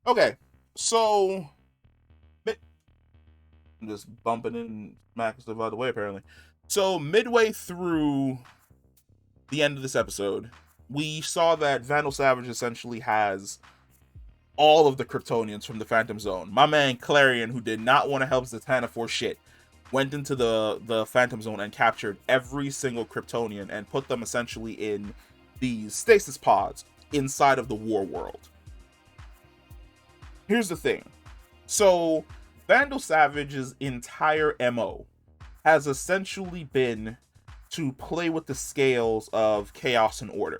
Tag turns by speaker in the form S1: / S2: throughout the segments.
S1: Okay, so I'm just bumping in smack stuff out of the way apparently. So midway through the end of this episode, we saw that Vandal Savage essentially has all of the Kryptonians from the Phantom Zone. My man Clarion, who did not want to help Zatanna for shit, went into the Phantom Zone and captured every single Kryptonian and put them essentially in these stasis pods inside of the war world. Here's the thing. So, Vandal Savage's entire MO has essentially been to play with the scales of chaos and order.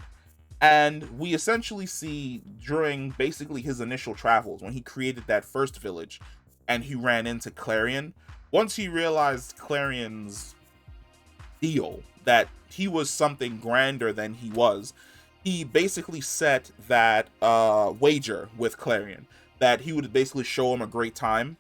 S1: And we essentially see during basically his initial travels, when he created that first village and he ran into Clarion, once he realized Clarion's deal, that he was something grander than he was, he basically set that wager with Clarion that he would basically show him a great time.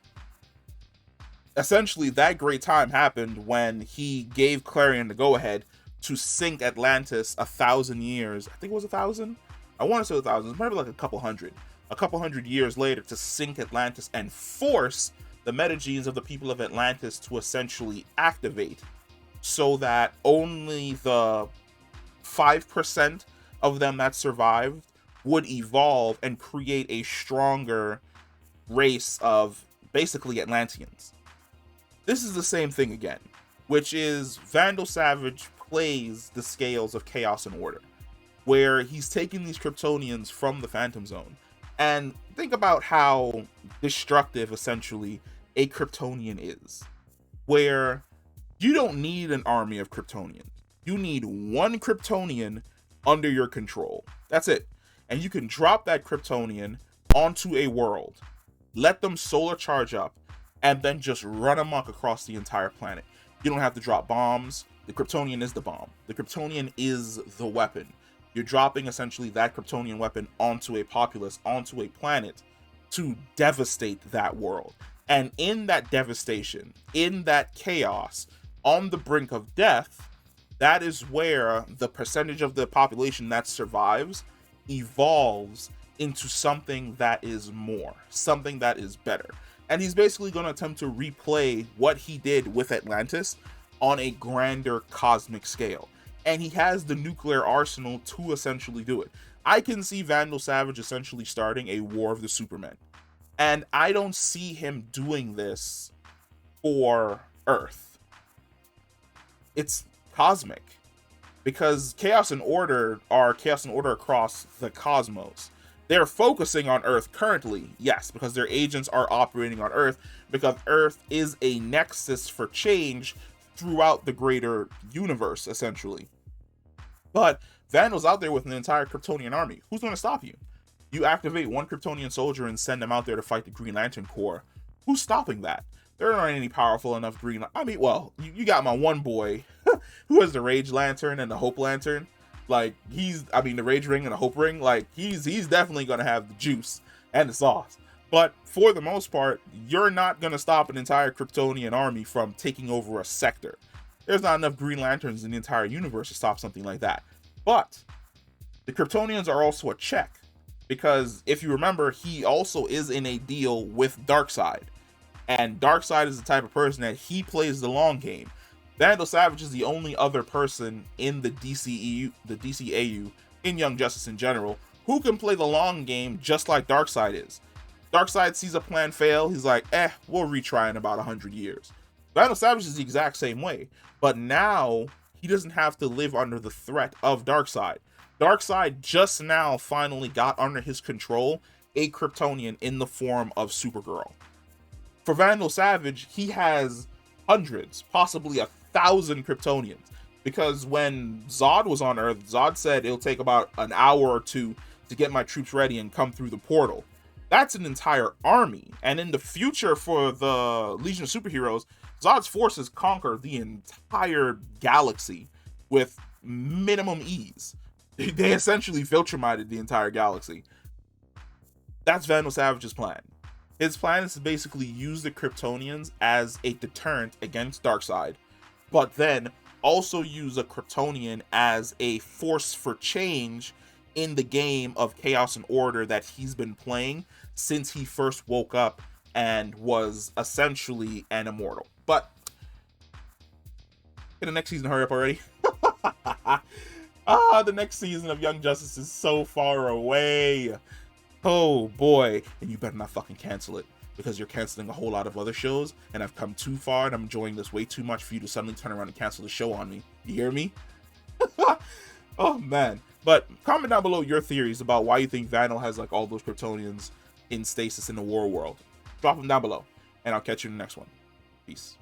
S1: Essentially, that great time happened when he gave Clarion the go-ahead to sink Atlantis 1,000 years. I think it was 1,000. I want to say 1,000. Maybe like a couple hundred years later, to sink Atlantis and force the metagenes of the people of Atlantis to essentially activate, so that only the 5% of them that survived would evolve and create a stronger race of basically Atlanteans. This is the same thing again, which is Vandal Savage plays the scales of chaos and order, where he's taking these Kryptonians from the Phantom Zone. And think about how destructive essentially a Kryptonian is, where you don't need an army of Kryptonians. You need one Kryptonian under your control. That's it. And you can drop that Kryptonian onto a world, let them solar charge up, and then just run amok across the entire planet. You don't have to drop bombs. The Kryptonian is the bomb. The Kryptonian is the weapon. You're dropping essentially that Kryptonian weapon onto a populace, onto a planet, to devastate that world. And in that devastation, in that chaos, on the brink of death, that is where the percentage of the population that survives evolves into something that is more, something that is better. And he's basically going to attempt to replay what he did with Atlantis on a grander cosmic scale. And he has the nuclear arsenal to essentially do it. I can see Vandal Savage essentially starting a War of the Supermen. And I don't see him doing this for Earth. It's cosmic. Because chaos and order are chaos and order across the cosmos. They're focusing on Earth currently, yes, because their agents are operating on Earth, because Earth is a nexus for change throughout the greater universe, essentially. But Vandal's out there with an entire Kryptonian army. Who's going to stop you? You activate one Kryptonian soldier and send them out there to fight the Green Lantern Corps. Who's stopping that? There aren't any powerful enough Green... I mean, well, you got my one boy who has the Rage Lantern and the Hope Lantern. Like, the Rage Ring and the Hope Ring, like, he's definitely going to have the juice and the sauce. But for the most part, you're not going to stop an entire Kryptonian army from taking over a sector. There's not enough Green Lanterns in the entire universe to stop something like that. But the Kryptonians are also a check, because if you remember, he also is in a deal with Darkseid. And Darkseid is the type of person that he plays the long game. Vandal Savage is the only other person in the DCAU, in Young Justice in general, who can play the long game just like Darkseid is. Darkseid sees a plan fail, he's like, we'll retry in about 100 years. Vandal Savage is the exact same way, but now he doesn't have to live under the threat of Darkseid. Darkseid just now finally got under his control a Kryptonian in the form of Supergirl. For Vandal Savage, he has hundreds, possibly 1,000 Kryptonians. Because when Zod was on Earth, Zod said it'll take about an hour or two to get my troops ready and come through the portal. That's an entire army. And in the future for the Legion of Superheroes, Zod's forces conquer the entire galaxy with minimum ease. They essentially Viltrumited the entire galaxy. That's Vandal Savage's plan. His plan is to basically use the Kryptonians as a deterrent against Darkseid, but then also use a Kryptonian as a force for change in the game of Chaos and Order that he's been playing since he first woke up and was essentially an immortal. But in the next season, hurry up already. The next season of Young Justice is so far away. Oh boy. And you better not fucking cancel it, because you're canceling a whole lot of other shows, and I've come too far and I'm enjoying this way too much for you to suddenly turn around and cancel the show on me. You hear me? Oh man. But comment down below your theories about why you think Vandal has like all those Kryptonians in stasis in the war world. Drop them down below, and I'll catch you in the next one. Peace.